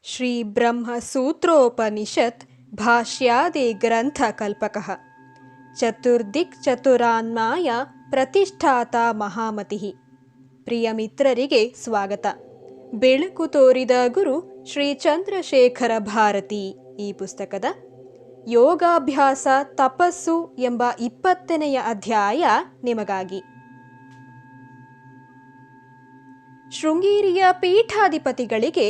ಶ್ರೀ ಬ್ರಹ್ಮ ಸೂತ್ರೋಪನಿಷತ್ ಭಾಷ್ಯಾದಿ ಗ್ರಂಥ ಕಲ್ಪಕಃ ಚತುರ್ದಿಕ್ ಚತುರಾನ್ಮಾಯ ಪ್ರತಿಷ್ಠಾತ ಮಹಾಮತಿಃ. ಪ್ರಿಯ ಮಿತ್ರರಿಗೆ ಸ್ವಾಗತ. ಬೆಳಕು ತೋರಿದ ಗುರು ಶ್ರೀ ಚಂದ್ರಶೇಖರ ಭಾರತಿ ಈ ಪುಸ್ತಕದ ಯೋಗಾಭ್ಯಾಸ ತಪಸ್ಸು ಎಂಬ 20ನೇ ಅಧ್ಯಾಯ ನಿಮಗಾಗಿ. ಶೃಂಗೇರಿಯ ಪೀಠಾಧಿಪತಿಗಳಿಗೆ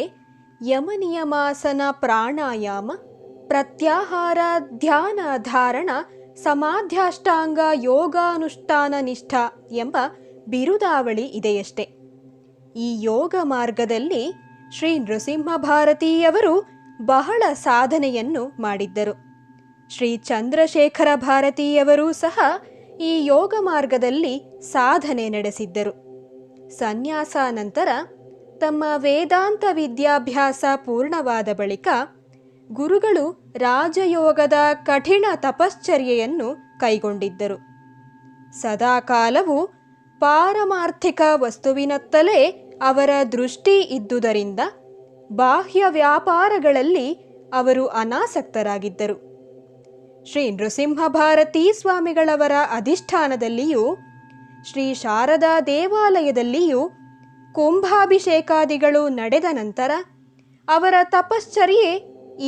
ಯಮನಿಯಮಾಸನ, ಪ್ರಾಣಾಯಾಮ, ಪ್ರತ್ಯಾಹಾರ, ಧ್ಯಾನ, ಧಾರಣ, ಸಮಾಧ್ಯಾಷ್ಟಾಂಗ, ಯೋಗಾನುಷ್ಠಾನ ನಿಷ್ಠ ಎಂಬ ಬಿರುದಾವಳಿ ಇದೆಯಷ್ಟೆ. ಈ ಯೋಗ ಮಾರ್ಗದಲ್ಲಿ ಶ್ರೀ ನೃಸಿಂಹ ಭಾರತೀಯವರು ಬಹಳ ಸಾಧನೆಯನ್ನು ಮಾಡಿದ್ದರು. ಶ್ರೀ ಚಂದ್ರಶೇಖರ ಭಾರತೀಯವರೂ ಸಹ ಈ ಯೋಗ ಮಾರ್ಗದಲ್ಲಿ ಸಾಧನೆ ನಡೆಸಿದ್ದರು. ಸನ್ಯಾಸ ನಂತರ ತಮ್ಮ ವೇದಾಂತ ವಿದ್ಯಾಭ್ಯಾಸ ಪೂರ್ಣವಾದ ಬಳಿಕ ಗುರುಗಳು ರಾಜಯೋಗದ ಕಠಿಣ ತಪಶ್ಚರ್ಯೆಯನ್ನು ಕೈಗೊಂಡಿದ್ದರು. ಸದಾಕಾಲವೂ ಪಾರಮಾರ್ಥಿಕ ವಸ್ತುವಿನತ್ತಲೇ ಅವರ ದೃಷ್ಟಿ ಇದ್ದುದರಿಂದ ಬಾಹ್ಯ ವ್ಯಾಪಾರಗಳಲ್ಲಿ ಅವರು ಅನಾಸಕ್ತರಾಗಿದ್ದರು. ಶ್ರೀ ನೃಸಿಂಹ ಭಾರತೀ ಸ್ವಾಮಿಗಳವರ ಅಧಿಷ್ಠಾನದಲ್ಲಿಯೂ ಶ್ರೀ ಶಾರದಾ ದೇವಾಲಯದಲ್ಲಿಯೂ ಕುಂಭಾಭಿಷೇಕಾದಿಗಳು ನಡೆದ ನಂತರ ಅವರ ತಪಶ್ಚರ್ಯೆ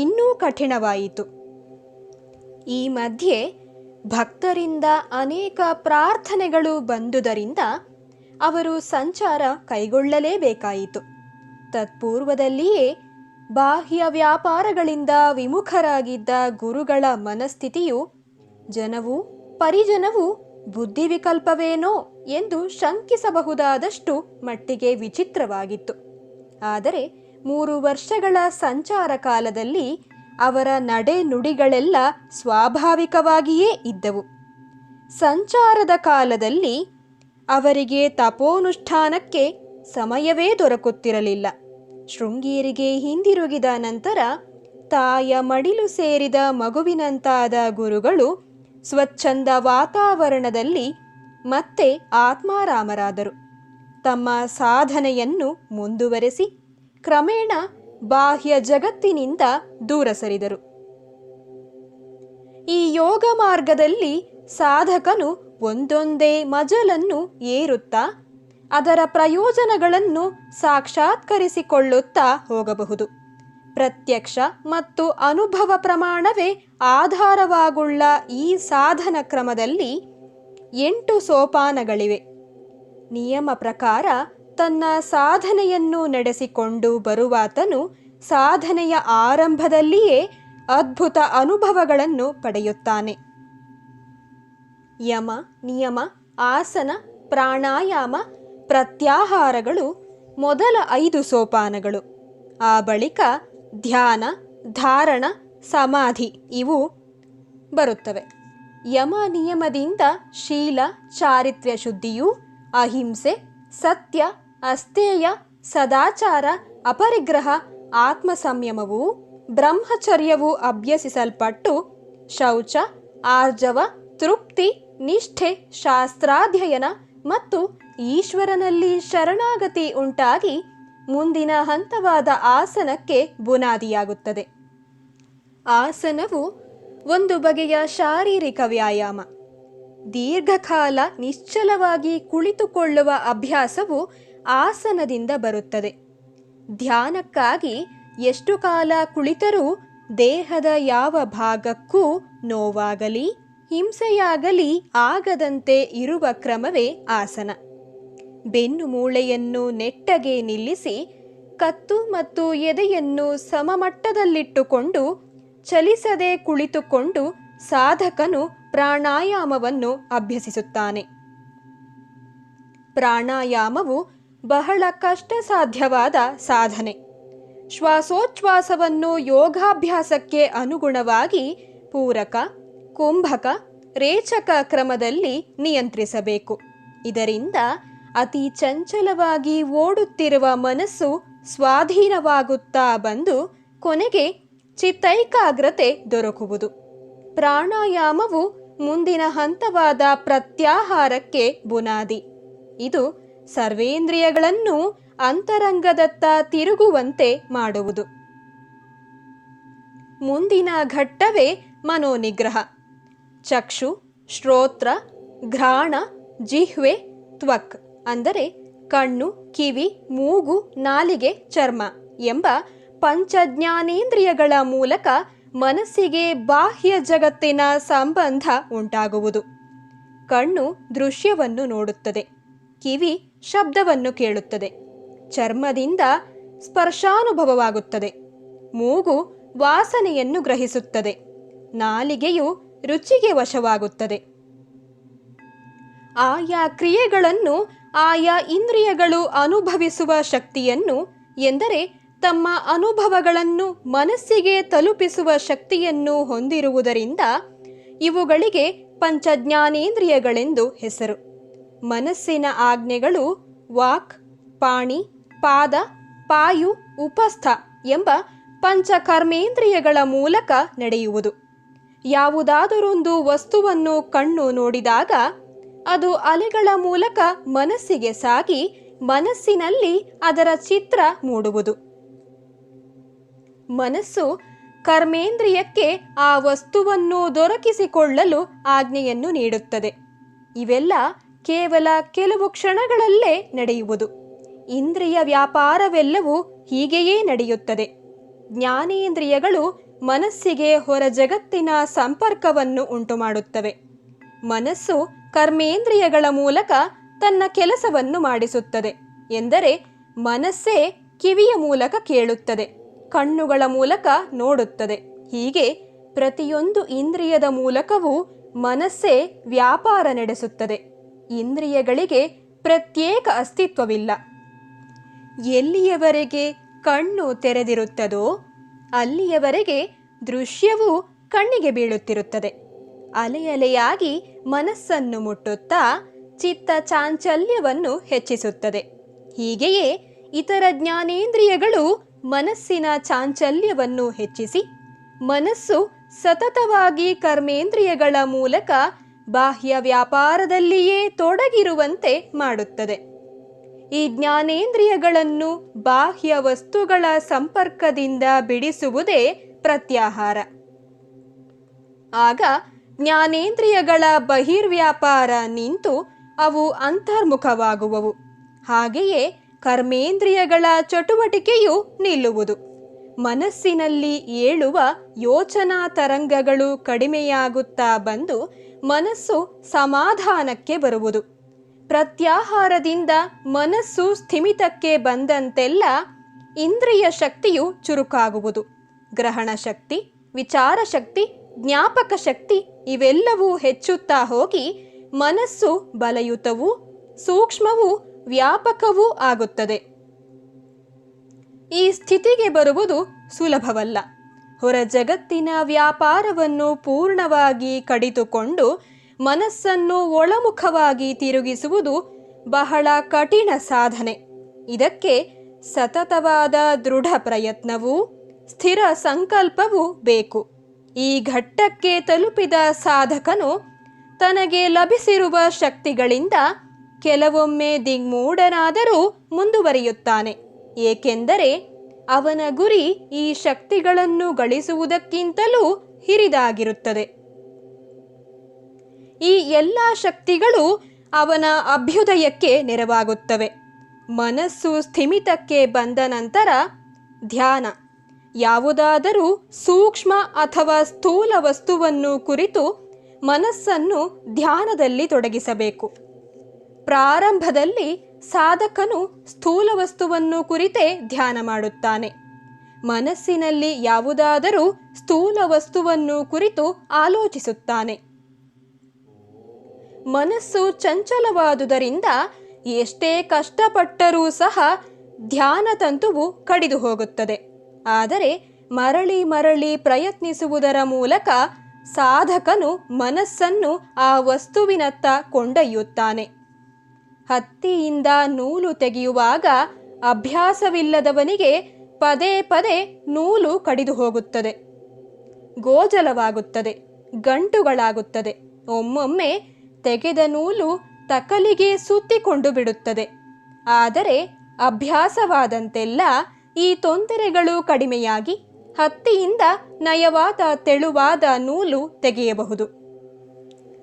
ಇನ್ನೂ ಕಠಿಣವಾಯಿತು. ಈ ಮಧ್ಯೆ ಭಕ್ತರಿಂದ ಅನೇಕ ಪ್ರಾರ್ಥನೆಗಳು ಬಂದುದರಿಂದ ಅವರು ಸಂಚಾರ ಕೈಗೊಳ್ಳಲೇಬೇಕಾಯಿತು. ತತ್ಪೂರ್ವದಲ್ಲಿಯೇ ಬಾಹ್ಯ ವ್ಯಾಪಾರಗಳಿಂದ ವಿಮುಖರಾಗಿದ್ದ ಗುರುಗಳ ಮನಸ್ಥಿತಿಯು ಜನವೂ ಪರಿಜನವೂ ಬುದ್ಧಿವಿಕಲ್ಪವೇನೋ ಎಂದು ಶಂಕಿಸಬಹುದಾದಷ್ಟು ಮಟ್ಟಿಗೆ ವಿಚಿತ್ರವಾಗಿತ್ತು. ಆದರೆ 3 ವರ್ಷಗಳ ಸಂಚಾರ ಕಾಲದಲ್ಲಿ ಅವರ ನಡೆ ನುಡಿಗಳೆಲ್ಲ ಸ್ವಾಭಾವಿಕವಾಗಿಯೇ ಇದ್ದವು. ಸಂಚಾರದ ಕಾಲದಲ್ಲಿ ಅವರಿಗೆ ತಪೋನುಷ್ಠಾನಕ್ಕೆ ಸಮಯವೇ ದೊರಕುತ್ತಿರಲಿಲ್ಲ. ಶೃಂಗೇರಿಗೆ ಹಿಂದಿರುಗಿದ ನಂತರ ತಾಯ ಮಡಿಲು ಸೇರಿದ ಮಗುವಿನಂತಾದ ಗುರುಗಳು ಸ್ವಚ್ಛಂದ ವಾತಾವರಣದಲ್ಲಿ ಮತ್ತೆ ಆತ್ಮಾರಾಮರಾದರು. ತಮ್ಮ ಸಾಧನೆಯನ್ನು ಮುಂದುವರೆಸಿ ಕ್ರಮೇಣ ಬಾಹ್ಯ ಜಗತ್ತಿನಿಂದ ದೂರ ಸರಿದರು. ಈ ಯೋಗ ಮಾರ್ಗದಲ್ಲಿ ಸಾಧಕನು ಒಂದೊಂದೇ ಮಜಲನ್ನು ಏರುತ್ತಾ ಅದರ ಪ್ರಯೋಜನಗಳನ್ನು ಸಾಕ್ಷಾತ್ಕರಿಸಿಕೊಳ್ಳುತ್ತಾ ಹೋಗಬಹುದು. ಪ್ರತ್ಯಕ್ಷ ಮತ್ತು ಅನುಭವ ಪ್ರಮಾಣವೇ ಆಧಾರವಾಗುಳ್ಳ ಈ ಸಾಧನ ಕ್ರಮದಲ್ಲಿ 8 ಸೋಪಾನಗಳಿವೆ. ನಿಯಮ ಪ್ರಕಾರ ತನ್ನ ಸಾಧನೆಯನ್ನು ನಡೆಸಿಕೊಂಡು ಬರುವಾತನು ಸಾಧನೆಯ ಆರಂಭದಲ್ಲಿಯೇ ಅದ್ಭುತ ಅನುಭವಗಳನ್ನು ಪಡೆಯುತ್ತಾನೆ. ಯಮ, ನಿಯಮ, ಆಸನ, ಪ್ರಾಣಾಯಾಮ, ಪ್ರತ್ಯಾಹಾರಗಳು ಮೊದಲ 5 ಸೋಪಾನಗಳು. ಆ ಬಳಿಕ ಧ್ಯಾನ, ಧಾರಣ, ಸಮಾಧಿ ಇವು ಬರುತ್ತವೆ. ಯಮ ನಿಯಮದಿಂದ ಶೀಲ, ಚಾರಿತ್ರ್ಯ ಶುದ್ಧಿಯೂ, ಅಹಿಂಸೆ, ಸತ್ಯ, ಅಸ್ತೇಯ, ಸದಾಚಾರ, ಅಪರಿಗ್ರಹ, ಆತ್ಮ ಸಂಯಮವೂ, ಬ್ರಹ್ಮಚರ್ಯವೂ ಅಭ್ಯಸಿಸಲ್ಪಟ್ಟು ಶೌಚ, ಆರ್ಜವ, ತೃಪ್ತಿ, ನಿಷ್ಠೆ, ಶಾಸ್ತ್ರಾಧ್ಯಯನ ಮತ್ತು ಈಶ್ವರನಲ್ಲಿ ಶರಣಾಗತಿ ಉಂಟಾಗಿ ಮುಂದಿನ ಹಂತವಾದ ಆಸನಕ್ಕೆ ಬುನಾದಿಯಾಗುತ್ತದೆ. ಆಸನವು ಒಂದು ಬಗೆಯ ಶಾರೀರಿಕ ವ್ಯಾಯಾಮ. ದೀರ್ಘಕಾಲ ನಿಶ್ಚಲವಾಗಿ ಕುಳಿತುಕೊಳ್ಳುವ ಅಭ್ಯಾಸವು ಆಸನದಿಂದ ಬರುತ್ತದೆ. ಧ್ಯಾನಕ್ಕಾಗಿ ಎಷ್ಟು ಕಾಲ ಕುಳಿತರೂ ದೇಹದ ಯಾವ ಭಾಗಕ್ಕೂ ನೋವಾಗಲಿ ಹಿಂಸೆಯಾಗಲಿ ಆಗದಂತೆ ಇರುವ ಕ್ರಮವೇ ಆಸನ. ಬೆನ್ನು ಮೂಳೆಯನ್ನು ನೆಟ್ಟಗೆ ನಿಲ್ಲಿಸಿ ಕತ್ತು ಮತ್ತು ಎದೆಯನ್ನು ಸಮಮಟ್ಟದಲ್ಲಿಟ್ಟುಕೊಂಡು ಚಲಿಸದೆ ಕುಳಿತುಕೊಂಡು ಸಾಧಕನು ಪ್ರಾಣಾಯಾಮವನ್ನು ಅಭ್ಯಸಿಸುತ್ತಾನೆ. ಪ್ರಾಣಾಯಾಮವು ಬಹಳ ಕಷ್ಟ ಸಾಧ್ಯವಾದ ಸಾಧನೆ. ಶ್ವಾಸೋಚ್ಛ್ವಾಸವನ್ನು ಯೋಗಾಭ್ಯಾಸಕ್ಕೆ ಅನುಗುಣವಾಗಿ ಪೂರಕ, ಕುಂಭಕ, ರೇಚಕ ಕ್ರಮದಲ್ಲಿ ನಿಯಂತ್ರಿಸಬೇಕು. ಇದರಿಂದ ಅತಿ ಚಂಚಲವಾಗಿ ಓಡುತ್ತಿರುವ ಮನಸ್ಸು ಸ್ವಾಧೀನವಾಗುತ್ತಾ ಬಂದು ಕೊನೆಗೆ ಚಿತ್ತೈಕಾಗ್ರತೆ ದೊರಕುವುದು. ಪ್ರಾಣಾಯಾಮವು ಮುಂದಿನ ಹಂತವಾದ ಪ್ರತ್ಯಾಹಾರಕ್ಕೆ ಬುನಾದಿ. ಇದು ಸರ್ವೇಂದ್ರಿಯಗಳನ್ನು ಅಂತರಂಗದತ್ತ ತಿರುಗುವಂತೆ ಮಾಡುವುದು. ಮುಂದಿನ ಘಟ್ಟವೇ ಮನೋನಿಗ್ರಹ. ಚಕ್ಷು, ಶ್ರೋತ್ರ, ಘ್ರಾಣ, ಜಿಹ್ವೆ, ತ್ವಕ್ ಅಂದರೆ ಕಣ್ಣು, ಕಿವಿ, ಮೂಗು, ನಾಲಿಗೆ, ಚರ್ಮ ಎಂಬ ಪಂಚಜ್ಞಾನೇಂದ್ರಿಯಗಳ ಮೂಲಕ ಮನಸ್ಸಿಗೆ ಬಾಹ್ಯ ಜಗತ್ತಿನ ಸಂಬಂಧ ಉಂಟಾಗುವುದು. ಕಣ್ಣು ದೃಶ್ಯವನ್ನು ನೋಡುತ್ತದೆ, ಕಿವಿ ಶಬ್ದವನ್ನು ಕೇಳುತ್ತದೆ, ಚರ್ಮದಿಂದ ಸ್ಪರ್ಶಾನುಭವವಾಗುತ್ತದೆ, ಮೂಗು ವಾಸನೆಯನ್ನು ಗ್ರಹಿಸುತ್ತದೆ, ನಾಲಿಗೆಯು ರುಚಿಗೆ ವಶವಾಗುತ್ತದೆ. ಆಯಾ ಕ್ರಿಯೆಗಳನ್ನು ಆಯಾ ಇಂದ್ರಿಯಗಳು ಅನುಭವಿಸುವ ಶಕ್ತಿಯನ್ನು, ಎಂದರೆ ತಮ್ಮ ಅನುಭವಗಳನ್ನು ಮನಸ್ಸಿಗೆ ತಲುಪಿಸುವ ಶಕ್ತಿಯನ್ನು ಹೊಂದಿರುವುದರಿಂದ ಇವುಗಳಿಗೆ ಪಂಚಜ್ಞಾನೇಂದ್ರಿಯಗಳೆಂದು ಹೆಸರು. ಮನಸ್ಸಿನ ಆಜ್ಞೆಗಳು ವಾಕ್, ಪಾಣಿ, ಪಾದ, ಪಾಯು, ಉಪಸ್ಥ ಎಂಬ ಪಂಚಕರ್ಮೇಂದ್ರಿಯಗಳ ಮೂಲಕ ನಡೆಯುವುದು. ಯಾವುದಾದರೊಂದು ವಸ್ತುವನ್ನು ಕಣ್ಣು ನೋಡಿದಾಗ ಅದು ಅಲೆಗಳ ಮೂಲಕ ಮನಸ್ಸಿಗೆ ಸಾಗಿ ಮನಸ್ಸಿನಲ್ಲಿ ಅದರ ಚಿತ್ರ ಮೂಡುವುದು. ಮನಸ್ಸು ಕರ್ಮೇಂದ್ರಿಯಕ್ಕೆ ಆ ವಸ್ತುವನ್ನು ದೊರಕಿಸಿಕೊಳ್ಳಲು ಆಜ್ಞೆಯನ್ನು ನೀಡುತ್ತದೆ. ಇವೆಲ್ಲ ಕೇವಲ ಕೆಲವು ಕ್ಷಣಗಳಲ್ಲೇ ನಡೆಯುವುದು. ಇಂದ್ರಿಯ ವ್ಯಾಪಾರವೆಲ್ಲವೂ ಹೀಗೆಯೇ ನಡೆಯುತ್ತದೆ. ಜ್ಞಾನೇಂದ್ರಿಯಗಳು ಮನಸ್ಸಿಗೆ ಹೊರ ಜಗತ್ತಿನ ಸಂಪರ್ಕವನ್ನು ಉಂಟುಮಾಡುತ್ತವೆ. ಮನಸ್ಸು ಕರ್ಮೇಂದ್ರಿಯಗಳ ಮೂಲಕ ತನ್ನ ಕೆಲಸವನ್ನು ಮಾಡಿಸುತ್ತದೆ. ಎಂದರೆ ಮನಸ್ಸೇ ಕಿವಿಯ ಮೂಲಕ ಕೇಳುತ್ತದೆ, ಕಣ್ಣುಗಳ ಮೂಲಕ ನೋಡುತ್ತದೆ. ಹೀಗೆ ಪ್ರತಿಯೊಂದು ಇಂದ್ರಿಯದ ಮೂಲಕವೂ ಮನಸ್ಸೇ ವ್ಯಾಪಾರ ನಡೆಸುತ್ತದೆ. ಇಂದ್ರಿಯಗಳಿಗೆ ಪ್ರತ್ಯೇಕ ಅಸ್ತಿತ್ವವಿಲ್ಲ. ಎಲ್ಲಿಯವರೆಗೆ ಕಣ್ಣು ತೆರೆದಿರುತ್ತದೋ ಅಲ್ಲಿಯವರೆಗೆ ದೃಶ್ಯವೂ ಕಣ್ಣಿಗೆ ಬೀಳುತ್ತಿರುತ್ತದೆ. ಅಲೆಯಾಗಿ ಮನಸ್ಸನ್ನು ಮುಟ್ಟುತ್ತಾ ಚಿತ್ತ ಚಾಂಚಲ್ಯವನ್ನು ಹೆಚ್ಚಿಸುತ್ತದೆ. ಹೀಗೆಯೇ ಇತರ ಜ್ಞಾನೇಂದ್ರಿಯಗಳು ಮನಸ್ಸಿನ ಚಾಂಚಲ್ಯವನ್ನು ಹೆಚ್ಚಿಸಿ ಮನಸ್ಸು ಸತತವಾಗಿ ಕರ್ಮೇಂದ್ರಿಯಗಳ ಮೂಲಕ ಬಾಹ್ಯ ವ್ಯಾಪಾರದಲ್ಲಿಯೇ ತೊಡಗಿರುವಂತೆ ಮಾಡುತ್ತದೆ. ಈ ಜ್ಞಾನೇಂದ್ರಿಯಗಳನ್ನು ಬಾಹ್ಯ ವಸ್ತುಗಳ ಸಂಪರ್ಕದಿಂದ ಬಿಡಿಸುವುದೇ ಪ್ರತ್ಯಾಹಾರ. ಆಗ ಜ್ಞಾನೇಂದ್ರಿಯಗಳ ಬಹಿರ್ವ್ಯಾಪಾರ ನಿಂತು ಅವು ಅಂತರ್ಮುಖವಾಗುವವು. ಹಾಗೆಯೇ ಕರ್ಮೇಂದ್ರಿಯಗಳ ಚಟುವಟಿಕೆಯು ನಿಲ್ಲುವುದು. ಮನಸ್ಸಿನಲ್ಲಿ ಏಳುವ ಯೋಚನಾ ತರಂಗಗಳು ಕಡಿಮೆಯಾಗುತ್ತಾ ಬಂದು ಮನಸ್ಸು ಸಮಾಧಾನಕ್ಕೆ ಬರುವುದು. ಪ್ರತ್ಯಾಹಾರದಿಂದ ಮನಸ್ಸು ಸ್ಥಿಮಿತಕ್ಕೆ ಬಂದಂತೆಲ್ಲ ಇಂದ್ರಿಯ ಶಕ್ತಿಯು ಚುರುಕಾಗುವುದು. ಗ್ರಹಣ ಶಕ್ತಿ, ವಿಚಾರ ಶಕ್ತಿ, ಜ್ಞಾಪಕ ಶಕ್ತಿ ಇವೆಲ್ಲವೂ ಹೆಚ್ಚುತ್ತಾ ಹೋಗಿ ಮನಸ್ಸು ಬಲಯುತವೂ ಸೂಕ್ಷ್ಮವೂ ವ್ಯಾಪಕವೂ ಆಗುತ್ತದೆ. ಈ ಸ್ಥಿತಿಗೆ ಬರುವುದು ಸುಲಭವಲ್ಲ. ಹೊರ ಜಗತ್ತಿನ ವ್ಯಾಪಾರವನ್ನು ಪೂರ್ಣವಾಗಿ ಕಡಿದುಕೊಂಡು ಮನಸ್ಸನ್ನು ಒಳಮುಖವಾಗಿ ತಿರುಗಿಸುವುದು ಬಹಳ ಕಠಿಣ ಸಾಧನೆ. ಇದಕ್ಕೆ ಸತತವಾದ ದೃಢ ಪ್ರಯತ್ನವೂ ಸ್ಥಿರ ಸಂಕಲ್ಪವೂ ಬೇಕು. ಈ ಘಟ್ಟಕ್ಕೆ ತಲುಪಿದ ಸಾಧಕನು ತನಗೆ ಲಭಿಸಿರುವ ಶಕ್ತಿಗಳಿಂದ ಕೆಲವೊಮ್ಮೆ ದಿಗ್ಮೂಢನಾದರೂ ಮುಂದುವರಿಯುತ್ತಾನೆ. ಏಕೆಂದರೆ ಅವನ ಗುರಿ ಈ ಶಕ್ತಿಗಳನ್ನು ಗಳಿಸುವುದಕ್ಕಿಂತಲೂ ಹಿರಿದಾಗಿರುತ್ತದೆ. ಈ ಎಲ್ಲ ಶಕ್ತಿಗಳು ಅವನ ಅಭ್ಯುದಯಕ್ಕೆ ನೆರವಾಗುತ್ತವೆ. ಮನಸ್ಸು ಸ್ಥಿಮಿತಕ್ಕೆ ಬಂದ ನಂತರ ಧ್ಯಾನ, ಯಾವುದಾದರೂ ಸೂಕ್ಷ್ಮ ಅಥವಾ ಸ್ಥೂಲ ವಸ್ತುವನ್ನು ಕುರಿತು ಮನಸ್ಸನ್ನು ಧ್ಯಾನದಲ್ಲಿ ತೊಡಗಿಸಬೇಕು. ಪ್ರಾರಂಭದಲ್ಲಿ ಸಾಧಕನು ಸ್ಥೂಲ ವಸ್ತುವನ್ನು ಕುರಿತೇ ಧ್ಯಾನ ಮಾಡುತ್ತಾನೆ. ಮನಸ್ಸಿನಲ್ಲಿ ಯಾವುದಾದರೂ ಸ್ಥೂಲ ವಸ್ತುವನ್ನು ಕುರಿತು ಆಲೋಚಿಸುತ್ತಾನೆ. ಮನಸ್ಸು ಚಂಚಲವಾದುದರಿಂದ ಎಷ್ಟೇ ಕಷ್ಟಪಟ್ಟರೂ ಸಹ ಧ್ಯಾನ ತಂತುವು ಕಡಿದು ಹೋಗುತ್ತದೆ. ಆದರೆ ಮರಳಿ ಮರಳಿ ಪ್ರಯತ್ನಿಸುವುದರ ಮೂಲಕ ಸಾಧಕನು ಮನಸ್ಸನ್ನು ಆ ವಸ್ತುವಿನತ್ತ ಕೊಂಡೊಯ್ಯುತ್ತಾನೆ. ಹತ್ತಿಯಿಂದ ನೂಲು ತೆಗೆಯುವಾಗ ಅಭ್ಯಾಸವಿಲ್ಲದವನಿಗೆ ಪದೇ ಪದೇ ನೂಲು ಕಡಿದು ಹೋಗುತ್ತದೆ, ಗೋಜಲವಾಗುತ್ತದೆ, ಗಂಟುಗಳಾಗುತ್ತದೆ. ಒಮ್ಮೊಮ್ಮೆ ತೆಗೆದ ನೂಲು ತಕಲಿಗೆ ಸುತ್ತಿಕೊಂಡು ಬಿಡುತ್ತದೆ. ಆದರೆ ಅಭ್ಯಾಸವಾದಂತೆಲ್ಲ ಈ ತೊಂದರೆಗಳು ಕಡಿಮೆಯಾಗಿ ಹತ್ತಿಯಿಂದ ನಯವಾದ ತೆಳುವಾದ ನೂಲು ತೆಗೆಯಬಹುದು.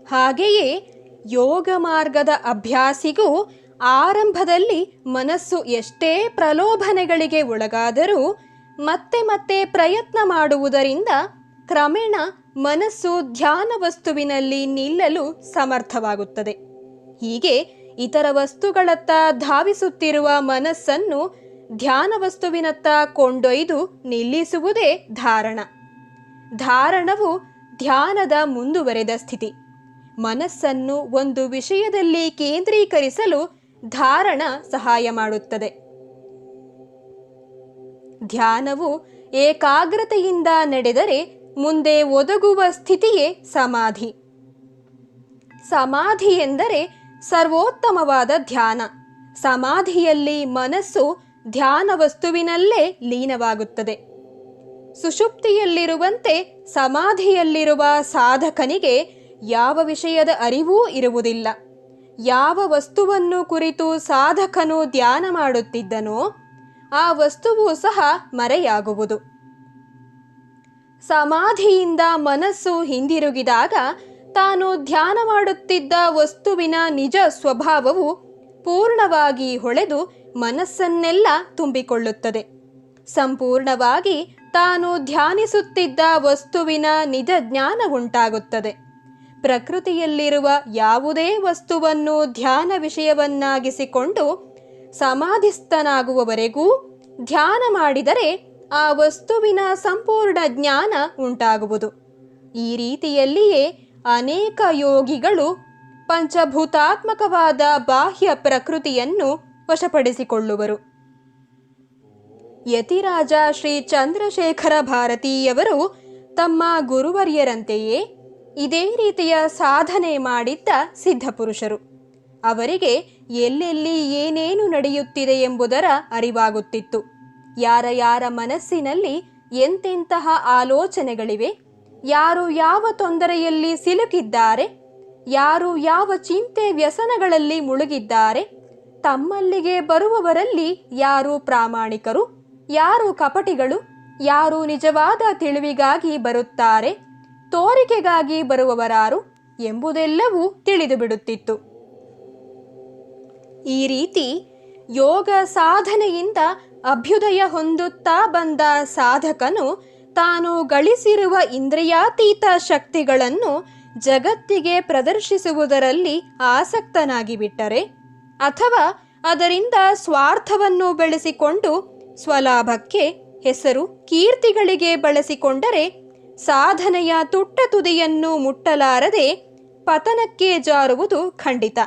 ಹಾಗೆಯೇ ಯೋಗ ಮಾರ್ಗದ ಅಭ್ಯಾಸಿಗೂ ಆರಂಭದಲ್ಲಿ ಮನಸ್ಸು ಎಷ್ಟೇ ಪ್ರಲೋಭನೆಗಳಿಗೆ ಒಳಗಾದರೂ ಮತ್ತೆ ಮತ್ತೆ ಪ್ರಯತ್ನ ಮಾಡುವುದರಿಂದ ಕ್ರಮೇಣ ಮನಸ್ಸು ಧ್ಯಾನ ವಸ್ತುವಿನಲ್ಲಿ ನಿಲ್ಲಲು ಸಮರ್ಥವಾಗುತ್ತದೆ. ಹೀಗೆ ಇತರ ವಸ್ತುಗಳತ್ತ ಧಾವಿಸುತ್ತಿರುವ ಮನಸ್ಸನ್ನು ಧ್ಯಾನ ವಸ್ತುವಿನತ್ತ ಕೊಂಡೊಯ್ದು ನಿಲ್ಲಿಸುವುದೇ ಧಾರಣ. ಧಾರಣವು ಧ್ಯಾನದ ಮುಂದುವರೆದ ಸ್ಥಿತಿ. ಮನಸ್ಸನ್ನು ಒಂದು ವಿಷಯದಲ್ಲಿ ಕೇಂದ್ರೀಕರಿಸಲು ಧಾರಣ ಸಹಾಯ ಮಾಡುತ್ತದೆ. ಧ್ಯಾನವು ಏಕಾಗ್ರತೆಯಿಂದ ನಡೆದರೆ ಮುಂದೆ ಒದಗುವ ಸ್ಥಿತಿಯೇ ಸಮಾಧಿ. ಸಮಾಧಿ ಎಂದರೆ ಸರ್ವೋತ್ತಮವಾದ ಧ್ಯಾನ. ಸಮಾಧಿಯಲ್ಲಿ ಮನಸ್ಸು ಧ್ಯಾನ ವಸ್ತುವಿನಲ್ಲೇ ಲೀನವಾಗುತ್ತದೆ. ಸುಷುಪ್ತಿಯಲ್ಲಿರುವಂತೆ ಸಮಾಧಿಯಲ್ಲಿರುವ ಸಾಧಕನಿಗೆ ಯಾವ ವಿಷಯದ ಅರಿವೂ ಇರುವುದಿಲ್ಲ. ಯಾವ ವಸ್ತುವನ್ನು ಕುರಿತು ಸಾಧಕನು ಧ್ಯಾನ ಮಾಡುತ್ತಿದ್ದನೋ ಆ ವಸ್ತುವು ಸಹ ಮರೆಯಾಗುವುದು. ಸಮಾಧಿಯಿಂದ ಮನಸ್ಸು ಹಿಂದಿರುಗಿದಾಗ ತಾನು ಧ್ಯಾನ ಮಾಡುತ್ತಿದ್ದ ವಸ್ತುವಿನ ನಿಜ ಸ್ವಭಾವವು ಪೂರ್ಣವಾಗಿ ಹೊಳೆದು ಮನಸ್ಸನ್ನೆಲ್ಲ ತುಂಬಿಕೊಳ್ಳುತ್ತದೆ. ಸಂಪೂರ್ಣವಾಗಿ ತಾನು ಧ್ಯಾನಿಸುತ್ತಿದ್ದ ವಸ್ತುವಿನ ನಿಜ ಜ್ಞಾನ ಉಂಟಾಗುತ್ತದೆ. ಪ್ರಕೃತಿಯಲ್ಲಿರುವ ಯಾವುದೇ ವಸ್ತುವನ್ನು ಧ್ಯಾನ ವಿಷಯವನ್ನಾಗಿಸಿಕೊಂಡು ಸಮಾಧಿಸ್ಥನಾಗುವವರೆಗೂ ಧ್ಯಾನ ಮಾಡಿದರೆ ಆ ವಸ್ತುವಿನ ಸಂಪೂರ್ಣ ಜ್ಞಾನ ಉಂಟಾಗುವುದು. ಈ ರೀತಿಯಲ್ಲಿಯೇ ಅನೇಕ ಯೋಗಿಗಳು ಪಂಚಭೂತಾತ್ಮಕವಾದ ಬಾಹ್ಯ ಪ್ರಕೃತಿಯನ್ನು ವಶಪಡಿಸಿಕೊಳ್ಳುವರು. ಯತಿರಾಜ ಶ್ರೀ ಚಂದ್ರಶೇಖರ ಭಾರತೀಯವರು ತಮ್ಮ ಗುರುವರ್ಯರಂತೆಯೇ ಇದೇ ರೀತಿಯ ಸಾಧನೆ ಮಾಡಿದ್ದ ಸಿದ್ಧಪುರುಷರು. ಅವರಿಗೆ ಎಲ್ಲೆಲ್ಲಿ ಏನೇನು ನಡೆಯುತ್ತಿದೆ ಎಂಬುದರ ಅರಿವಾಗುತ್ತಿತ್ತು. ಯಾರ ಯಾರ ಮನಸ್ಸಿನಲ್ಲಿ ಎಂತೆಂತಹ ಆಲೋಚನೆಗಳಿವೆ, ಯಾರು ಯಾವ ತೊಂದರೆಯಲ್ಲಿ ಸಿಲುಕಿದ್ದಾರೆ, ಯಾರು ಯಾವ ಚಿಂತೆ ವ್ಯಸನಗಳಲ್ಲಿ ಮುಳುಗಿದ್ದಾರೆ, ತಮ್ಮಲ್ಲಿಗೆ ಬರುವವರಲ್ಲಿ ಯಾರು ಪ್ರಾಮಾಣಿಕರು, ಯಾರು ಕಪಟಿಗಳು, ಯಾರು ನಿಜವಾದ ತಿಳಿವಿಗಾಗಿ ಬರುತ್ತಾರೆ, ತೋರಿಕೆಗಾಗಿ ಬರುವವರಾರು ಎಂಬುದೆಲ್ಲವೂ ತಿಳಿದು ಬಿಡುತ್ತಿತ್ತು. ಈ ರೀತಿ ಯೋಗ ಸಾಧನೆಯಿಂದ ಅಭ್ಯುದಯ ಹೊಂದುತ್ತಾ ಬಂದ ಸಾಧಕನು ತಾನು ಗಳಿಸಿರುವ ಇಂದ್ರಿಯಾತೀತ ಶಕ್ತಿಗಳನ್ನು ಜಗತ್ತಿಗೆ ಪ್ರದರ್ಶಿಸುವುದರಲ್ಲಿ ಆಸಕ್ತನಾಗಿ ಬಿಟ್ಟರೆ ಅಥವಾ ಅದರಿಂದ ಸ್ವಾರ್ಥವನ್ನು ಬೆಳೆಸಿಕೊಂಡು ಸ್ವಲಾಭಕ್ಕೆ ಹೆಸರು ಕೀರ್ತಿಗಳಿಗೆ ಬಳಸಿಕೊಂಡರೆ ಸಾಧನೆಯ ತುಟ್ಟ ತುದಿಯನ್ನು ಮುಟ್ಟಲಾರದೆ ಪತನಕ್ಕೆ ಜಾರುವುದು ಖಂಡಿತ.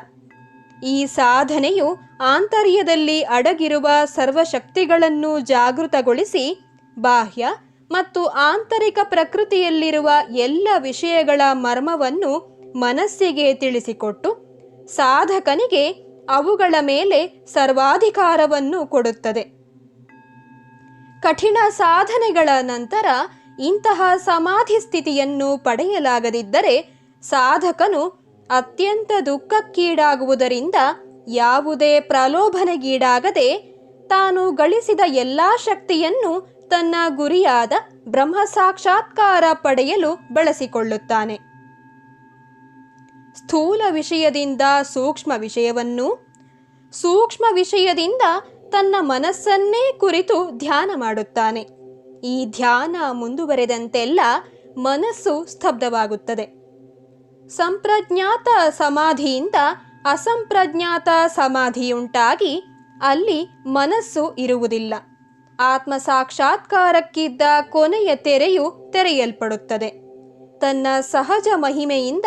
ಈ ಸಾಧನೆಯು ಆಂತರ್ಯದಲ್ಲಿ ಅಡಗಿರುವ ಸರ್ವಶಕ್ತಿಗಳನ್ನು ಜಾಗೃತಗೊಳಿಸಿ ಬಾಹ್ಯ ಮತ್ತು ಆಂತರಿಕ ಪ್ರಕೃತಿಯಲ್ಲಿರುವ ಎಲ್ಲ ವಿಷಯಗಳ ಮರ್ಮವನ್ನು ಮನಸ್ಸಿಗೆ ತಿಳಿಸಿಕೊಟ್ಟು ಸಾಧಕನಿಗೆ ಅವುಗಳ ಮೇಲೆ ಸರ್ವಾಧಿಕಾರವನ್ನು ಕೊಡುತ್ತದೆ. ಕಠಿಣ ಸಾಧನೆಗಳ ನಂತರ ಇಂತಹ ಸಮಾಧಿ ಸ್ಥಿತಿಯನ್ನು ಪಡೆಯಲಾಗದಿದ್ದರೆ ಸಾಧಕನು ಅತ್ಯಂತ ದುಃಖಕ್ಕೀಡಾಗುವುದರಿಂದ ಯಾವುದೇ ಪ್ರಲೋಭನೆಗೀಡಾಗದೆ ತಾನು ಗಳಿಸಿದ ಎಲ್ಲಾ ಶಕ್ತಿಯನ್ನು ತನ್ನ ಗುರಿಯಾದ ಬ್ರಹ್ಮ ಸಾಕ್ಷಾತ್ಕಾರ ಪಡೆಯಲು ಬಳಸಿಕೊಳ್ಳುತ್ತಾನೆ. ಸ್ಥೂಲ ವಿಷಯದಿಂದ ಸೂಕ್ಷ್ಮ ವಿಷಯವನ್ನು, ಸೂಕ್ಷ್ಮ ವಿಷಯದಿಂದ ತನ್ನ ಮನಸ್ಸನ್ನೇ ಕುರಿತು ಧ್ಯಾನ ಮಾಡುತ್ತಾನೆ. ಈ ಧ್ಯಾನ ಮುಂದುವರೆದಂತೆಲ್ಲ ಮನಸ್ಸು ಸ್ತಬ್ಧವಾಗುತ್ತದೆ. ಸಂಪ್ರಜ್ಞಾತ ಸಮಾಧಿಯಿಂದ ಅಸಂಪ್ರಜ್ಞಾತ ಸಮಾಧಿಯುಂಟಾಗಿ ಅಲ್ಲಿ ಮನಸ್ಸು ಇರುವುದಿಲ್ಲ. ಆತ್ಮ ಸಾಕ್ಷಾತ್ಕಾರಕ್ಕಿದ್ದ ಕೊನೆಯ ತೆರೆಯು ತೆರೆಯಲ್ಪಡುತ್ತದೆ. ತನ್ನ ಸಹಜ ಮಹಿಮೆಯಿಂದ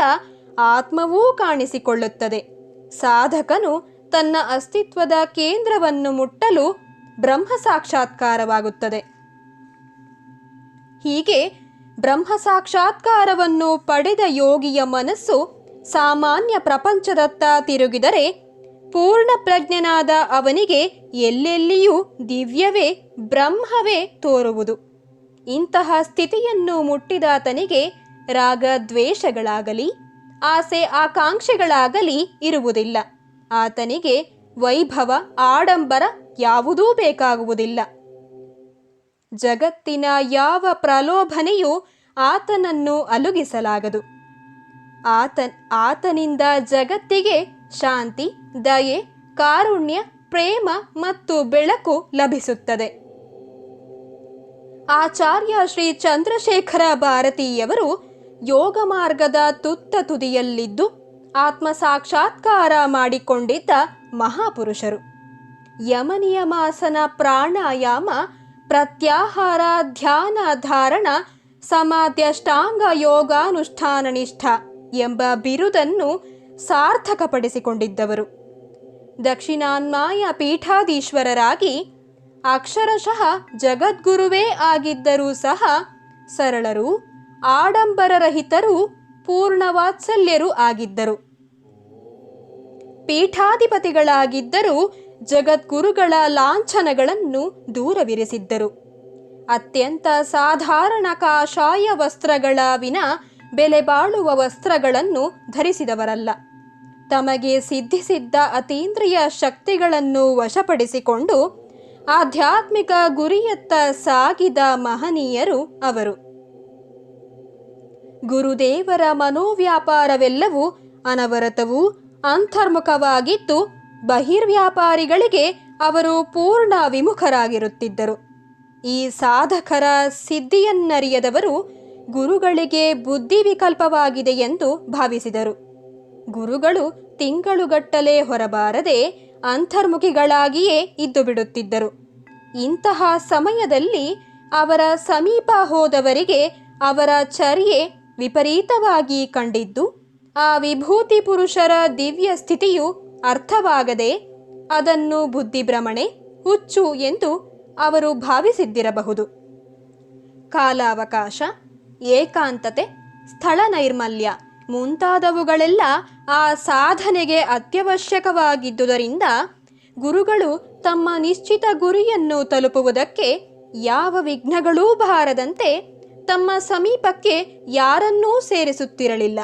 ಆತ್ಮವೂ ಕಾಣಿಸಿಕೊಳ್ಳುತ್ತದೆ. ಸಾಧಕನು ತನ್ನ ಅಸ್ತಿತ್ವದ ಕೇಂದ್ರವನ್ನು ಮುಟ್ಟಲು ಬ್ರಹ್ಮ ಸಾಕ್ಷಾತ್ಕಾರವಾಗುತ್ತದೆ. ಹೀಗೆ ಬ್ರಹ್ಮ ಸಾಕ್ಷಾತ್ಕಾರವನ್ನು ಪಡೆದ ಯೋಗಿಯ ಮನಸ್ಸು ಸಾಮಾನ್ಯ ಪ್ರಪಂಚದತ್ತ ತಿರುಗಿದರೆ ಪೂರ್ಣ ಪ್ರಜ್ಞನಾದ ಅವನಿಗೆ ಎಲ್ಲೆಲ್ಲಿಯೂ ದಿವ್ಯವೇ ಬ್ರಹ್ಮವೇ ತೋರುವುದು. ಇಂತಹ ಸ್ಥಿತಿಯನ್ನು ಮುಟ್ಟಿದಾತನಿಗೆ ರಾಗ ದ್ವೇಷಗಳಾಗಲಿ ಆಸೆ ಆಕಾಂಕ್ಷೆಗಳಾಗಲಿ ಇರುವುದಿಲ್ಲ. ಆತನಿಗೆ ವೈಭವ ಆಡಂಬರ ಯಾವುದೂ ಬೇಕಾಗುವುದಿಲ್ಲ. ಜಗತ್ತಿನ ಯಾವ ಪ್ರಲೋಭನೆಯೂ ಆತನನ್ನು ಅಲುಗಿಸಲಾಗದು. ಆತನಿಂದ ಜಗತ್ತಿಗೆ ಶಾಂತಿ, ದಯೆ, ಕಾರುಣ್ಯ, ಪ್ರೇಮ ಮತ್ತು ಬೆಳಕು ಲಭಿಸುತ್ತದೆ. ಆಚಾರ್ಯ ಶ್ರೀ ಚಂದ್ರಶೇಖರ ಭಾರತೀಯವರು ಯೋಗ ಮಾರ್ಗದ ತುತ್ತ ತುದಿಯಲ್ಲಿದ್ದು ಆತ್ಮ ಸಾಕ್ಷಾತ್ಕಾರ ಮಾಡಿಕೊಂಡಿದ್ದ ಮಹಾಪುರುಷರು. ಯಮನಿಯಮಾಸನ, ಪ್ರಾಣಾಯಾಮ, ಪ್ರತ್ಯಾಹಾರ, ಧ್ಯಾನ, ಧಾರಣ, ಸಮಾಧ್ಯಷ್ಟಾಂಗ ಯೋಗಾನುಷ್ಠಾನ ನಿಷ್ಠ ಎಂಬ ಬಿರುದನ್ನು ಸಾರ್ಥಕಪಡಿಸಿಕೊಂಡಿದ್ದವರು. ದಕ್ಷಿಣಾನ್ಮಾಯ ಪೀಠಾಧೀಶ್ವರರಾಗಿ ಅಕ್ಷರಶಃ ಜಗದ್ಗುರುವೇ ಆಗಿದ್ದರೂ ಸಹ ಸರಳರು, ಆಡಂಬರರಹಿತರು, ಪೂರ್ಣ ವಾತ್ಸಲ್ಯರು ಆಗಿದ್ದರು. ಪೀಠಾಧಿಪತಿಗಳಾಗಿದ್ದರೂ ಜಗದ್ಗುರುಗಳ ಲಾಂಛನಗಳನ್ನು ದೂರವಿರಿಸಿದ್ದರು. ಅತ್ಯಂತ ಸಾಧಾರಣ ಕಾಷಾಯ ವಸ್ತ್ರಗಳ ವಿನ ಬೆಲೆ ಬಾಳುವ ವಸ್ತ್ರಗಳನ್ನು ಧರಿಸಿದವರಲ್ಲ. ತಮಗೆ ಸಿದ್ಧಿಸಿದ್ದ ಅತೀಂದ್ರಿಯ ಶಕ್ತಿಗಳನ್ನು ವಶಪಡಿಸಿಕೊಂಡು ಆಧ್ಯಾತ್ಮಿಕ ಗುರಿಯತ್ತ ಸಾಗಿದ ಮಹನೀಯರು ಅವರು. ಗುರುದೇವರ ಮನೋವ್ಯಾಪಾರವೆಲ್ಲವೂ ಅನವರತವೂ ಅಂತರ್ಮುಖವಾಗಿದ್ದು ಬಹಿರ್ವ್ಯಾಪಾರಿಗಳಿಗೆ ಅವರು ಪೂರ್ಣ ವಿಮುಖರಾಗಿರುತ್ತಿದ್ದರು. ಈ ಸಾಧಕರ ಸಿದ್ಧಿಯನ್ನರಿಯದವರು ಗುರುಗಳಿಗೆ ಬುದ್ಧಿ ವಿಕಲ್ಪವಾಗಿದೆ ಎಂದು ಭಾವಿಸಿದರು. ಗುರುಗಳು ತಿಂಗಳುಗಟ್ಟಲೆ ಹೊರಬಾರದೆ ಅಂತರ್ಮುಖಿಗಳಾಗಿಯೇ ಇದ್ದು ಬಿಡುತ್ತಿದ್ದರು. ಇಂತಹ ಸಮಯದಲ್ಲಿ ಅವರ ಸಮೀಪ ಹೋದವರಿಗೆ ಅವರ ಚರ್ಯೆ ವಿಪರೀತವಾಗಿ ಕಂಡಿದ್ದು ಆ ವಿಭೂತಿ ಪುರುಷರ ದಿವ್ಯ ಸ್ಥಿತಿಯು ಅರ್ಥವಾಗದೆ ಅದನ್ನು ಬುದ್ಧಿಭ್ರಮಣೆ, ಹುಚ್ಚು ಎಂದು ಅವರು ಭಾವಿಸಿದ್ದಿರಬಹುದು. ಕಾಲಾವಕಾಶ, ಏಕಾಂತತೆ, ಸ್ಥಳ ನೈರ್ಮಲ್ಯ ಮುಂತಾದವುಗಳೆಲ್ಲ ಆ ಸಾಧನೆಗೆ ಅತ್ಯವಶ್ಯಕವಾಗಿದ್ದುದರಿಂದ ಗುರುಗಳು ತಮ್ಮ ನಿಶ್ಚಿತ ಗುರಿಯನ್ನು ತಲುಪುವುದಕ್ಕೆ ಯಾವ ವಿಘ್ನಗಳೂ ಬಾರದಂತೆ ತಮ್ಮ ಸಮೀಪಕ್ಕೆ ಯಾರನ್ನೂ ಸೇರಿಸುತ್ತಿರಲಿಲ್ಲ.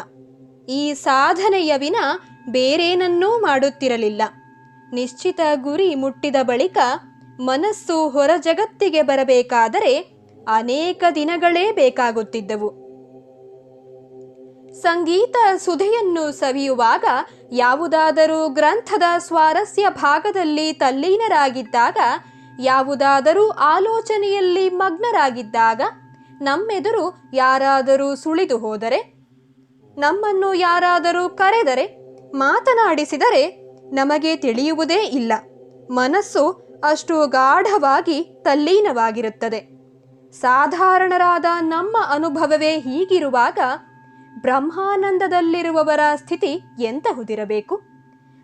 ಈ ಸಾಧನೆಯ ವಿನ ಬೇರೇನನ್ನೂ ಮಾಡುತ್ತಿರಲಿಲ್ಲ. ನಿಶ್ಚಿತ ಗುರಿ ಮುಟ್ಟಿದ ಬಳಿಕ ಮನಸ್ಸು ಹೊರ ಜಗತ್ತಿಗೆ ಬರಬೇಕಾದರೆ ಅನೇಕ ದಿನಗಳೇ ಬೇಕಾಗುತ್ತಿದ್ದವು. ಸಂಗೀತ ಸುಧೆಯನ್ನು ಸವಿಯುವಾಗ, ಯಾವುದಾದರೂ ಗ್ರಂಥದ ಸ್ವಾರಸ್ಯ ಭಾಗದಲ್ಲಿ ತಲ್ಲೀನರಾಗಿದ್ದಾಗ, ಯಾವುದಾದರೂ ಆಲೋಚನೆಯಲ್ಲಿ ಮಗ್ನರಾಗಿದ್ದಾಗ, ನಮ್ಮೆದುರು ಯಾರಾದರೂ ಸುಳಿದು ಹೋದರೆ, ನಮ್ಮನ್ನು ಯಾರಾದರೂ ಕರೆದರೆ, ಮಾತನಾಡಿಸಿದರೆ ನಮಗೆ ತಿಳಿಯುವುದೇ ಇಲ್ಲ. ಮನಸ್ಸು ಅಷ್ಟು ಗಾಢವಾಗಿ ತಲ್ಲೀನವಾಗಿರುತ್ತದೆ. ಸಾಧಾರಣರಾದ ನಮ್ಮ ಅನುಭವವೇ ಹೀಗಿರುವಾಗ ಬ್ರಹ್ಮಾನಂದದಲ್ಲಿರುವವರ ಸ್ಥಿತಿ ಎಂತಹುದಿರಬೇಕು?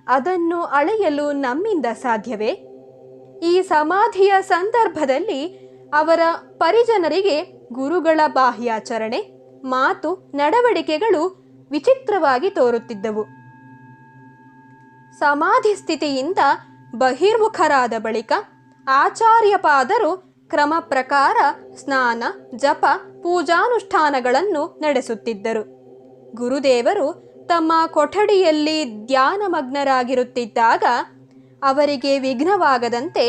ಅದನ್ನು ಅಳೆಯಲು ನಮ್ಮಿಂದ ಸಾಧ್ಯವೇ? ಈ ಸಮಾಧಿಯ ಸಂದರ್ಭದಲ್ಲಿ ಅವರ ಪರಿಜನರಿಗೆ ಗುರುಗಳ ಬಾಹ್ಯಾಚರಣೆ, ಮಾತು, ನಡವಳಿಕೆಗಳು ವಿಚಿತ್ರವಾಗಿ ತೋರುತ್ತಿದ್ದವು. ಸಮಾಧಿ ಸ್ಥಿತಿಯಿಂದ ಬಹಿರ್ಮುಖರಾದ ಬಳಿಕ ಆಚಾರ್ಯಪಾದರು ಕ್ರಮ ಪ್ರಕಾರ ಸ್ನಾನ, ಜಪ, ಪೂಜಾನುಷ್ಠಾನಗಳನ್ನು ನಡೆಸುತ್ತಿದ್ದರು. ಗುರುದೇವರು ತಮ್ಮ ಕೊಠಡಿಯಲ್ಲಿ ಧ್ಯಾನಮಗ್ನರಾಗಿರುತ್ತಿದ್ದಾಗ ಅವರಿಗೆ ವಿಘ್ನವಾಗದಂತೆ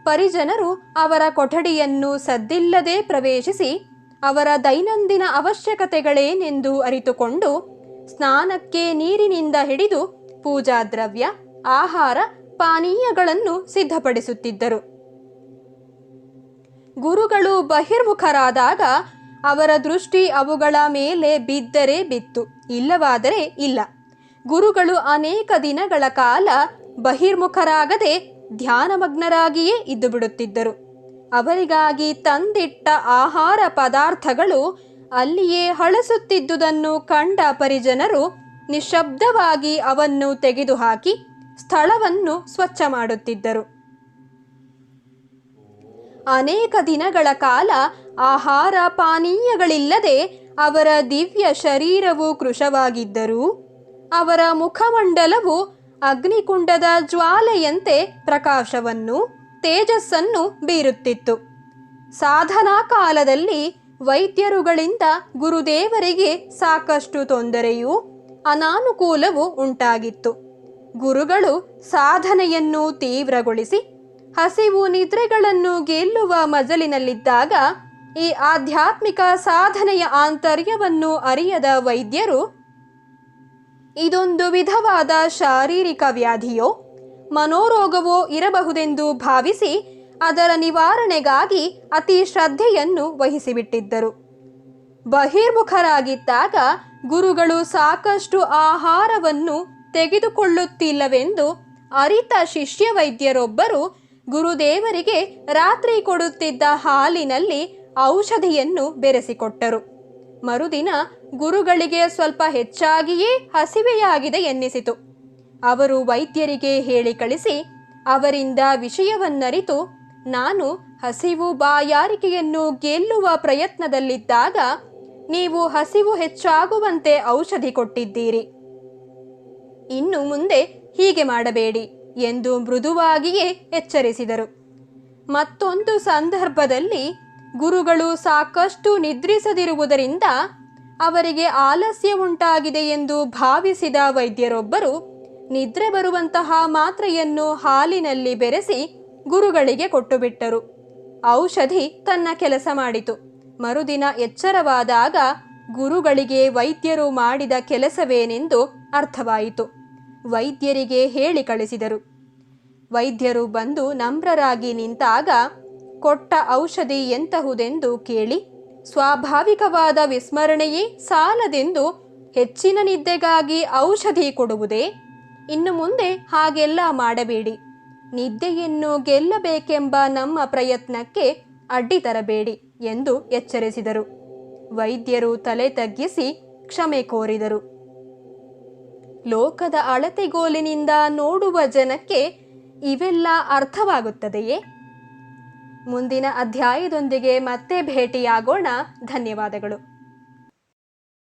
ಪರಿಜನರು ಅವರ ಕೊಠಡಿಯನ್ನು ಸದ್ದಿಲ್ಲದೆ ಪ್ರವೇಶಿಸಿ ಅವರ ದೈನಂದಿನ ಅವಶ್ಯಕತೆಗಳೇನೆಂದು ಅರಿತುಕೊಂಡು ಸ್ನಾನಕ್ಕೆ ನೀರಿನಿಂದ ಹಿಡಿದು ಪೂಜಾ ದ್ರವ್ಯ, ಆಹಾರ, ಪಾನೀಯಗಳನ್ನು ಸಿದ್ಧಪಡಿಸುತ್ತಿದ್ದರು. ಗುರುಗಳು ಬಹಿರ್ಮುಖರಾದಾಗ ಅವರ ದೃಷ್ಟಿ ಅವುಗಳ ಮೇಲೆ ಬಿದ್ದರೆ ಬಿತ್ತು, ಇಲ್ಲವಾದರೆ ಇಲ್ಲ. ಗುರುಗಳು ಅನೇಕ ದಿನಗಳ ಕಾಲ ಬಹಿರ್ಮುಖರಾಗದೆ ಧ್ಯಾನಮಗ್ನರಾಗಿಯೇ ಇದ್ದು ಬಿಡುತ್ತಿದ್ದರು. ಅವರಿಗಾಗಿ ತಂದಿಟ್ಟ ಆಹಾರ ಪದಾರ್ಥಗಳು ಅಲ್ಲಿಯೇ ಹಳಸುತ್ತಿದ್ದುದನ್ನು ಕಂಡ ಪರಿಜನರು ನಿಶ್ಶಬ್ದವಾಗಿ ಅವನ್ನು ತೆಗೆದುಹಾಕಿ ಸ್ಥಳವನ್ನು ಸ್ವಚ್ಛ ಮಾಡುತ್ತಿದ್ದರು. ಅನೇಕ ದಿನಗಳ ಕಾಲ ಆಹಾರ ಪಾನೀಯಗಳಿಲ್ಲದೆ ಅವರ ದಿವ್ಯ ಶರೀರವು ಕೃಶವಾಗಿದ್ದರೂ ಅವರ ಮುಖಮಂಡಲವು ಅಗ್ನಿಕುಂಡದ ಜ್ವಾಲೆಯಂತೆ ಪ್ರಕಾಶವನ್ನು, ತೇಜಸ್ಸನ್ನು ಬೀರುತ್ತಿತ್ತು. ಸಾಧನಾ ಕಾಲದಲ್ಲಿ ವೈದ್ಯರುಗಳಿಂದ ಗುರುದೇವರಿಗೆ ಸಾಕಷ್ಟು ತೊಂದರೆಯೂ ಅನಾನುಕೂಲವೂ ಉಂಟಾಗಿತ್ತು. ಗುರುಗಳು ಸಾಧನೆಯನ್ನು ತೀವ್ರಗೊಳಿಸಿ ಹಸಿವು ನಿದ್ರೆಗಳನ್ನು ಗೆಲ್ಲುವ ಮಜಲಿನಲ್ಲಿದ್ದಾಗ ಈ ಆಧ್ಯಾತ್ಮಿಕ ಸಾಧನೆಯ ಆಂತರ್ಯವನ್ನು ಅರಿಯದ ವೈದ್ಯರು ಇದೊಂದು ವಿಧವಾದ ಶಾರೀರಿಕ ವ್ಯಾಧಿಯೋ ಮನೋರೋಗವೋ ಇರಬಹುದೆಂದು ಭಾವಿಸಿ ಅದರ ನಿವಾರಣೆಗಾಗಿ ಅತಿ ಶ್ರದ್ಧೆಯನ್ನು ವಹಿಸಿಬಿಟ್ಟಿದ್ದರು. ಬಹಿರ್ಮುಖರಾಗಿದ್ದಾಗ ಗುರುಗಳು ಸಾಕಷ್ಟು ಆಹಾರವನ್ನು ತೆಗೆದುಕೊಳ್ಳುತ್ತಿಲ್ಲವೆಂದು ಅರಿತ ಶಿಷ್ಯ ವೈದ್ಯರೊಬ್ಬರು ಗುರುದೇವರಿಗೆ ರಾತ್ರಿ ಕೊಡುತ್ತಿದ್ದ ಹಾಲಿನಲ್ಲಿ ಔಷಧಿಯನ್ನು ಬೆರೆಸಿಕೊಟ್ಟರು. ಮರುದಿನ ಗುರುಗಳಿಗೆ ಸ್ವಲ್ಪ ಹೆಚ್ಚಾಗಿಯೇ ಹಸಿವೆಯಾಗಿದೆ ಎನ್ನಿಸಿತು. ಅವರು ವೈದ್ಯರಿಗೆ ಹೇಳಿ ಕಳಿಸಿ ಅವರಿಂದ ವಿಷಯವನ್ನರಿತು, ನಾನು ಹಸಿವು ಬಾಯಾರಿಕೆಯನ್ನು ಗೆಲ್ಲುವ ಪ್ರಯತ್ನದಲ್ಲಿದ್ದಾಗ ನೀವು ಹಸಿವು ಹೆಚ್ಚಾಗುವಂತೆ ಔಷಧಿ ಕೊಟ್ಟಿದ್ದೀರಿ. ಇನ್ನು ಮುಂದೆ ಹೀಗೆ ಮಾಡಬೇಡಿ ಎಂದು ಮೃದುವಾಗಿಯೇ ಎಚ್ಚರಿಸಿದರು. ಮತ್ತೊಂದು ಸಂದರ್ಭದಲ್ಲಿ ಗುರುಗಳು ಸಾಕಷ್ಟು ನಿದ್ರಿಸದಿರುವುದರಿಂದ ಅವರಿಗೆ ಆಲಸ್ಯ ಉಂಟಾಗಿದೆ ಎಂದು ಭಾವಿಸಿದ ವೈದ್ಯರೊಬ್ಬರು ನಿದ್ರೆ ಬರುವಂತಹ ಮಾತ್ರೆಯನ್ನು ಹಾಲಿನಲ್ಲಿ ಬೆರೆಸಿ ಗುರುಗಳಿಗೆ ಕೊಟ್ಟುಬಿಟ್ಟರು. ಔಷಧಿ ತನ್ನ ಕೆಲಸ ಮಾಡಿತು. ಮರುದಿನ ಎಚ್ಚರವಾದಾಗ ಗುರುಗಳಿಗೆ ವೈದ್ಯರು ಮಾಡಿದ ಕೆಲಸವೇನೆಂದು ಅರ್ಥವಾಯಿತು. ವೈದ್ಯರಿಗೆ ಹೇಳಿ ಕಳಿಸಿದರು. ವೈದ್ಯರು ಬಂದು ನಮ್ರರಾಗಿ ನಿಂತಾಗ ಕೊಟ್ಟ ಔಷಧಿ ಎಂತಹುದೆಂದು ಕೇಳಿ ಸ್ವಾಭಾವಿಕವಾದ ವಿಸ್ಮರಣೆಯೇ ಸಾಲದೆಂದು ಹೆಚ್ಚಿನ ನಿದ್ದೆಗಾಗಿ ಔಷಧಿ ಕೊಡುವುದೇ? ಇನ್ನು ಮುಂದೆ ಹಾಗೆಲ್ಲ ಮಾಡಬೇಡಿ. ನಿದ್ದೆಯನ್ನು ಗೆಲ್ಲಬೇಕೆಂಬ ನಮ್ಮ ಪ್ರಯತ್ನಕ್ಕೆ ಅಡ್ಡಿ ತರಬೇಡಿ ಎಂದು ಎಚ್ಚರಿಸಿದರು. ವೈದ್ಯರು ತಲೆ ತಗ್ಗಿಸಿ ಕ್ಷಮೆ ಕೋರಿದರು. ಲೋಕದ ಅಳತೆಗೋಲಿನಿಂದ ನೋಡುವ ಜನಕ್ಕೆ ಇವೆಲ್ಲ ಅರ್ಥವಾಗುತ್ತದೆಯೇ? ಮುಂದಿನ ಅಧ್ಯಾಯದೊಂದಿಗೆ ಮತ್ತೆ ಭೇಟಿಯಾಗೋಣ. ಧನ್ಯವಾದಗಳು.